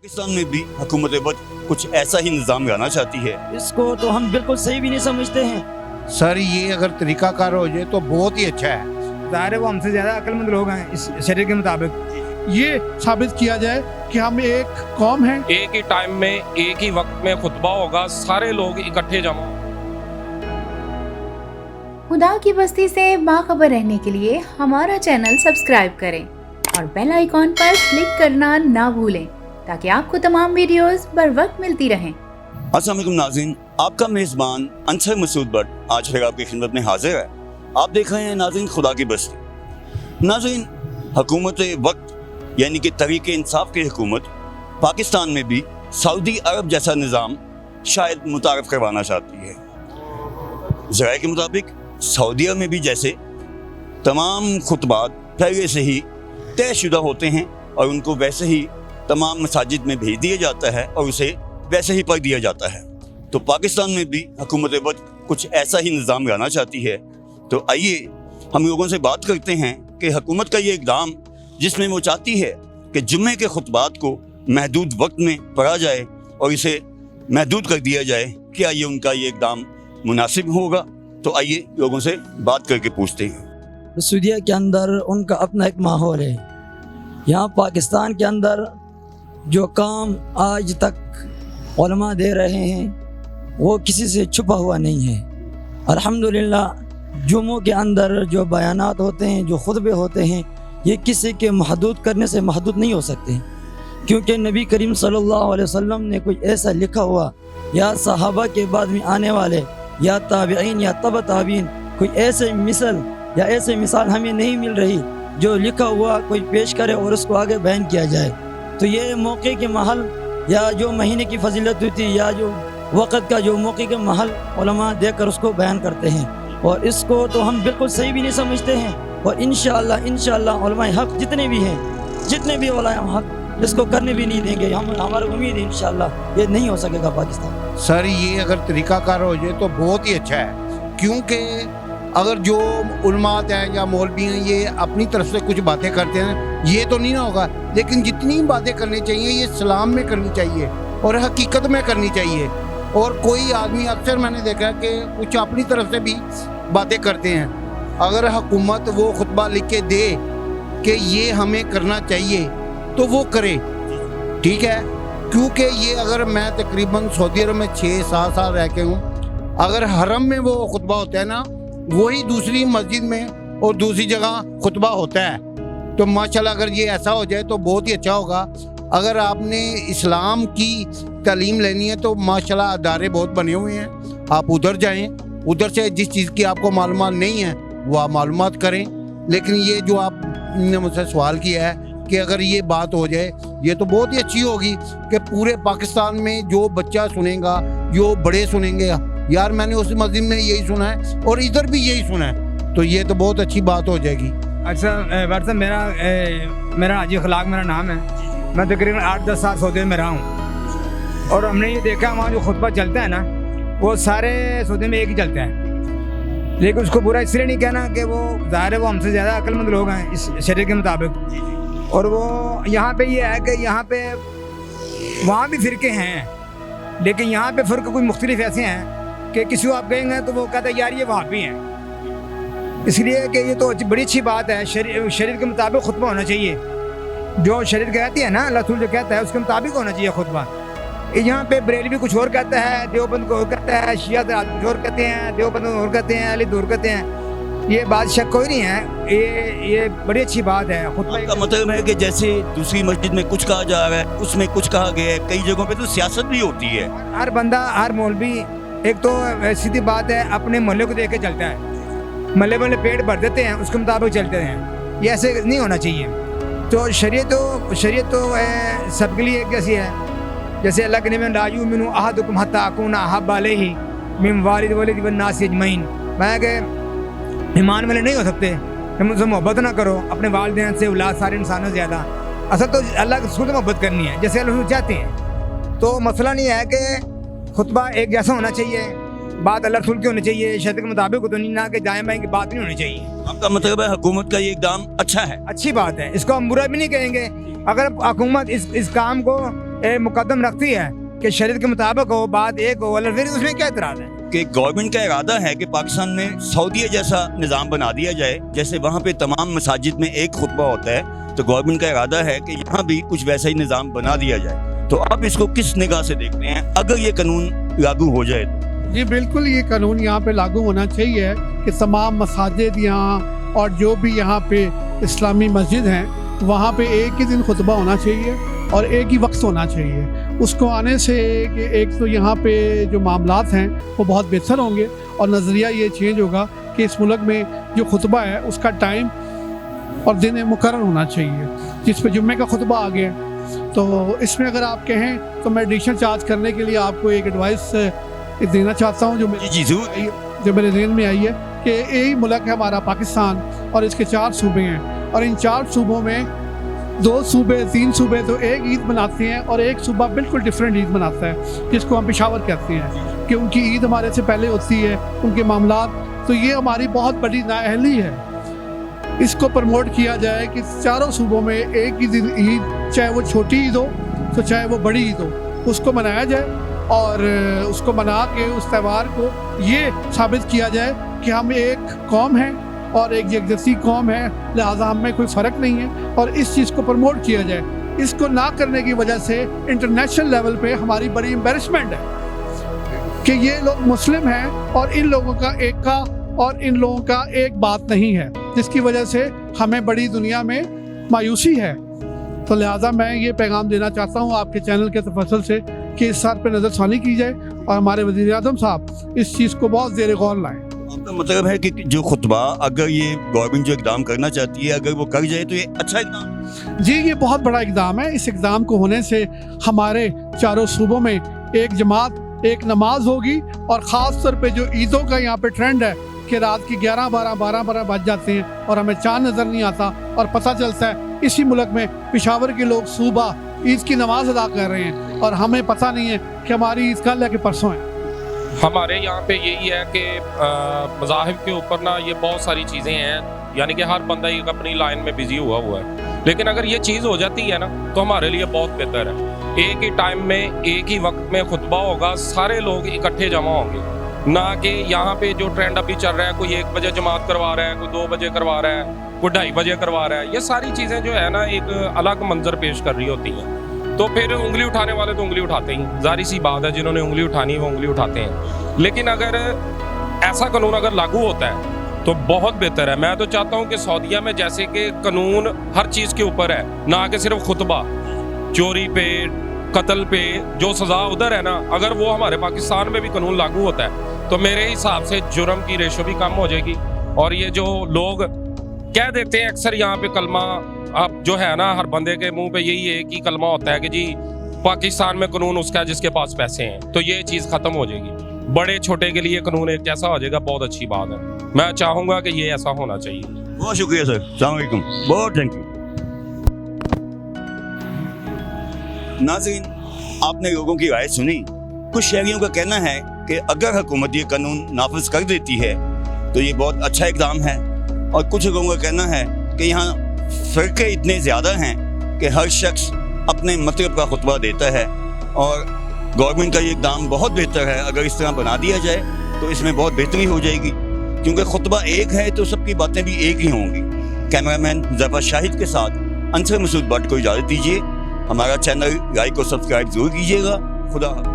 पाकिस्तान में भी हुकूमत वक्त कुछ ऐसा ही निज़ाम लाना चाहती है। इसको तो हम बिल्कुल सही भी नहीं समझते हैं। सर ये अगर तरीकाकार हो जाए तो बहुत ही अच्छा है। ज़ाहिर है वो हमसे ज़्यादा अक्लमंद लोग हैं इस शरीर के मुताबिक। ये साबित किया जाए कि हम एक कौम हैं। एक ही टाइम में एक ही वक्त में खुतबा होगा, सारे लोग इकट्ठे जमा। खुदा की बस्ती से बाखबर रहने के लिए हमारा चैनल सब्सक्राइब करें और बेल आइकॉन पर क्लिक करना ना भूलें ताकि आपको तमाम वीडियोस बर वक्त मिलती रहें। अस्सलाम वालेकुम नाज़रीन, आपका मेज़बान अंसर मसूद भट्ट आज फिर आपकी खिदमत में हाजिर है। आप देख रहे हैं नाज़रीन खुदा की बस्ती। नाज़रीन, हुकूमत वक्त यानी कि तहरीक इंसाफ की हुकूमत पाकिस्तान में भी सऊदी अरब जैसा निज़ाम शायद मुतारफ़ करवाना चाहती है। ज़राए के मुताबिक सऊदीया में भी जैसे तमाम खुतबात पहले से ही तयशुदा होते हैं और उनको वैसे ही तमाम मसाजिद में भेज दिया जाता है और उसे वैसे ही पढ़ दिया जाता है, तो पाकिस्तान में भी हुकूमत वक्त कुछ ऐसा ही निज़ाम लाना चाहती है। तो आइए हम लोगों से बात करते हैं कि हुकूमत का ये इक़दाम जिसमें वो चाहती है कि जुम्मे के खुतबात को महदूद वक्त में पढ़ा जाए और इसे महदूद कर दिया जाए, क्या ये उनका ये इक़दाम मुनासिब होगा? तो आइए लोगों से बात करके पूछते हैं। सऊदीया के अंदर उनका अपना एक माहौल है। यहाँ पाकिस्तान के अंदर जो काम आज तक उलमा दे रहे हैं वो किसी से छुपा हुआ नहीं है। अल्हम्दुलिल्लाह जुम्मों के अंदर जो बयानात होते हैं, जो खुतबे होते हैं, ये किसी के महदूद करने से महदूद नहीं हो सकते, क्योंकि नबी करीम सल्लल्लाहु अलैहि वसल्लम ने कोई ऐसा लिखा हुआ या सहाबा के बाद में आने वाले या ताबईन या तब ताबीन कोई ऐसे मिसल या ऐसे मिसाल हमें नहीं मिल रही जो लिखा हुआ कोई पेश करे और उसको आगे बयान किया जाए। तो ये मौके के महल या जो महीने की फजीलत होती है या जो वक़्त का जो मौके के महल उलमा देकर उसको बयान करते हैं, और इसको तो हम बिल्कुल सही भी नहीं समझते हैं। और इंशाअल्लाह उलमा हक़ जितने भी हैं, जितने भी उलमा हक़ इसको करने भी नहीं देंगे। हम हमारी उम्मीद है इंशाअल्लाह ये नहीं हो सकेगा पाकिस्तान। सर ये अगर तरीकाकार हो जाए तो बहुत ही अच्छा है, क्योंकि अगर जो उलमात हैं या मौलवी हैं ये अपनी तरफ से कुछ बातें करते हैं ये तो नहीं ना होगा, लेकिन जितनी बातें करनी चाहिए ये इस्लाम में करनी चाहिए और हकीकत में करनी चाहिए। और कोई आदमी अक्सर मैंने देखा है कि कुछ अपनी तरफ से भी बातें करते हैं। अगर हुकूमत वो खुतबा लिख के दे कि ये हमें करना चाहिए तो वो करे, ठीक है। क्योंकि ये अगर मैं तकरीबन सऊदी अरब में 6-7 साल रह के हूँ, अगर हरम में वो खुतबा होता है ना, वही दूसरी मस्जिद में और दूसरी जगह खुतबा होता है। तो माशाल्लाह अगर ये ऐसा हो जाए तो बहुत ही अच्छा होगा। अगर आपने इस्लाम की तालीम लेनी है तो माशाल्लाह अदारे बहुत बने हुए हैं, आप उधर जाएं, उधर से जिस चीज़ की आपको मालूमात नहीं है वो आप मालूमात करें। लेकिन ये जो आपने मुझसे सवाल किया है कि अगर ये बात हो जाए ये तो बहुत ही अच्छी होगी कि पूरे पाकिस्तान में जो बच्चा सुनेगा, जो बड़े सुनेंगे, यार मैंने उस मस्जिद में यही सुना है और इधर भी यही सुना है, तो ये तो बहुत अच्छी बात हो जाएगी। अच्छा वर्षा मेरा हाजी खलाक मेरा नाम है। मैं तकरीबन 8-10 साल सऊदी में रहा हूँ और हमने ये देखा वहाँ जो खुतबा चलता है ना वो सारे सऊदी में एक ही चलता है। लेकिन उसको बुरा इसलिए नहीं कहना कि वो ज़ाहिर है वो हमसे ज़्यादा अक्लमंद लोग हैं इस शरीर के मुताबिक। और वो यहाँ पे ये है कि यहाँ पे वहाँ भी फ़िरके हैं, लेकिन यहाँ पे फ़िरके कोई मुख्तलिफ ऐसे हैं कि किसी को आप कहेंगे तो वो कहता है यार ये वहाँ भी हैं। इसलिए कि ये तो बड़ी अच्छी बात है, शरीर के मुताबिक खुतबा होना चाहिए। जो शरीर कहती है ना, अल्लाह रसूल जो कहता है उसके मुताबिक होना चाहिए खुतबा। यहाँ पे बरेलवी कुछ और कहता है, देवबंद को और कहता है, शिया कुछ और कहते हैं, देवबंद और कहते हैं, अली दूर कहते हैं। ये बात शक कोई नहीं है, ये बड़ी अच्छी बात है। खुतबा का मतलब है कि जैसे दूसरी मस्जिद में कुछ कहा जा रहा है उसमें कुछ कहा गया है, कई जगहों पे तो सियासत भी होती है। हर बंदा, हर मौलवी, एक तो सीधी बात है अपने मोहल्ले को देख के चलता है, मल्ले मल्ले पेट भर देते हैं उसके मुताबिक चलते हैं। ये ऐसे नहीं होना चाहिए। तो शरीयत तो सबके लिए कैसी है, जैसे अल्लाह के नबी ला युमिनु अहदुकुम हत्ता अकूना अहब्बा अलैहि मिन वालिद वलिद वन नास अजमईन। मैं कि ईमान वाले नहीं हो सकते तुम उनसे मोहब्बत ना करो अपने वालिदैन से, औलाद सारे इंसानों से ज़्यादा। असल तो अल्लाह के रसूल से मोहब्बत करनी है जैसे अल्लाह चाहते हैं। तो मसला नहीं है कि खुतबा एक जैसा होना चाहिए, बात अल्लाह रसूल की होनी चाहिए, शरीयत के मुताबिक तो नहीं, ना कि दाएं बाएं की बात नहीं होनी चाहिए। आपका मतलब है हुकूमत का ये इक़दाम अच्छा है, अच्छी बात है, इसको हम बुरा भी नहीं कहेंगे। अगर हुकूमत इस काम को मुकदम रखती है कि शरीयत के मुताबिक हो, बात एक हो, वरना फिर उसमें क्या इतराज़ है? कि गवर्नमेंट का इरादा है कि पाकिस्तान में सऊदीया जैसा निज़ाम बना दिया जाए, जैसे वहाँ पे तमाम मसाजिद में एक खुतबा होता है, तो गवर्नमेंट का इरादा है कि यहाँ भी कुछ वैसा ही निज़ाम बना दिया जाए। तो आप इसको किस निगाह से देखते हैं अगर ये कानून लागू हो जाए तो? जी बिल्कुल, ये कानून यहाँ पे लागू होना चाहिए कि तमाम मसाजिद यहाँ और जो भी यहाँ पे इस्लामी मस्जिद हैं वहाँ पे एक ही दिन खुतबा होना चाहिए और एक ही वक्त होना चाहिए। उसको आने से कि एक तो यहाँ पे जो मामलात हैं वो बहुत बेहतर होंगे और नज़रिया ये चेंज होगा कि इस मुल्क में जो खुतबा है उसका टाइम और दिन मुकर्रर होना चाहिए, जिस पे जुम्मे का खुतबा आ गया। तो इसमें अगर आप कहें तो मैं एडिशनल चार्ज करने के लिए आपको एक एडवाइस देना चाहता हूँ जो मेरे ज़हन में आई है कि यही मुल्क है हमारा पाकिस्तान और इसके 4 सूबे हैं और इन 4 सूबों में 2 सूबे 3 सूबे तो एक ईद मनाते हैं और एक सूबा बिल्कुल डिफरेंट ईद मनाता है जिसको हम पेशावर कहते हैं कि उनकी ईद हमारे से पहले होती है, उनके मामलात। तो ये हमारी बहुत बड़ी नाअहली है। इसको प्रमोट किया जाए कि चारों सूबों में एक ही दिन ईद, चाहे वो छोटी ईद हो तो चाहे वो बड़ी ईद हो, उसको मनाया जाए और उसको मना के उस त्यौहार को ये साबित किया जाए कि हम एक कौम हैं और एक यकजहती कौम है, लिहाजा हम में कोई फ़र्क नहीं है और इस चीज़ को प्रमोट किया जाए। इसको ना करने की वजह से इंटरनेशनल लेवल पे हमारी बड़ी एम्बेरसमेंट है कि ये लोग मुस्लिम हैं और इन लोगों का एक का और इन लोगों का एक बात नहीं है, जिसकी वजह से हमें बड़ी दुनिया में मायूसी है। तो लिहाजा मैं ये पैगाम देना चाहता हूँ आपके चैनल के तफसल से कि इस बात पर नज़रसानी की जाए और हमारे वज़ीर आज़म साहब इस चीज़ को बहुत ज़ेर गौर लाएँ। आपका मतलब है कि जो खुतबा अगर ये गवर्नमेंट जो इकदाम करना चाहती है अगर वो कर जाए तो ये अच्छा इकदाम? जी ये बहुत बड़ा इकदाम है। इस इकदाम को होने से हमारे चारों सूबों में एक जमात, एक नमाज होगी और ख़ास तौर पे जो ईदों का यहाँ पे ट्रेंड है कि रात की 11-12 बज जाते हैं और हमें चाँद नज़र नहीं आता और पता चलता है इसी मुल्क में पेशावर के लोग सुबह ईद की नमाज अदा कर रहे हैं और हमें पता नहीं है कि हमारी ईद कल है कि परसों है। हमारे यहाँ पे यही है कि मज़ाहिब के ऊपर ना ये बहुत सारी चीज़ें हैं, यानी कि हर बंदा एक अपनी लाइन में बिजी हुआ है, लेकिन अगर ये चीज़ हो जाती है ना तो हमारे लिए बहुत बेहतर है। एक ही टाइम में एक ही वक्त में खुतबा होगा, सारे लोग इकट्ठे जमा होंगे, ना कि यहाँ पे जो ट्रेंड अभी चल रहा है कोई 1 बजे जमात करवा रहा है, कोई 2 बजे करवा रहा है, कोई 2:30 बजे करवा रहा है। ये सारी चीज़ें जो है ना एक अलग मंजर पेश कर रही होती हैं। तो फिर उंगली उठाने वाले तो उंगली उठाते ही, जाहिर सी बात है, जिन्होंने उंगली उठानी है वो उंगली उठाते हैं। लेकिन अगर ऐसा कानून अगर लागू होता है तो बहुत बेहतर है। मैं तो चाहता हूँ कि सऊदीया में जैसे कि कानून हर चीज़ के ऊपर है, ना कि सिर्फ खुतबा, चोरी पे, कत्ल पे जो सज़ा उधर है ना, अगर वो हमारे पाकिस्तान में भी कानून लागू होता है तो मेरे हिसाब से जुर्म की रेशो भी कम हो जाएगी। और ये जो लोग कह देते हैं अक्सर यहाँ पे कलमा, अब जो है ना हर बंदे के मुंह पे यही एक ही कलमा होता है कि जी पाकिस्तान में कानून उसका है जिसके पास पैसे हैं, तो ये चीज़ ख़त्म हो जाएगी। बड़े छोटे के लिए कानून एक जैसा हो जाएगा, बहुत अच्छी बात है। मैं चाहूँगा कि ये ऐसा होना चाहिए। बहुत शुक्रिया सर, अस्सलाम वालेकुम, बहुत थैंक यू। नाज़रीन, आपने लोगों की राय सुनी। कुछ शहरियों का कहना है कि अगर हुकूमत ये कानून नाफिज कर देती है तो ये बहुत अच्छा इक़दाम है, और कुछ लोगों का कहना है कि यहाँ फ़िरक़े इतने ज़्यादा हैं कि हर शख्स अपने मतलब का खुतबा देता है, और गवर्नमेंट का ये इक़दाम बहुत बेहतर है। अगर इस तरह बना दिया जाए तो इसमें बहुत बेहतरी हो जाएगी, क्योंकि खुतबा एक है तो सबकी बातें भी एक ही होंगी। कैमरामैन ज़फ़र शाहिद के साथ अंसर मसूद भट्ट को इजाज़त दीजिए। हमारा चैनल लाइक और सब्सक्राइब ज़रूर कीजिएगा। खुदा हाफ़िज़।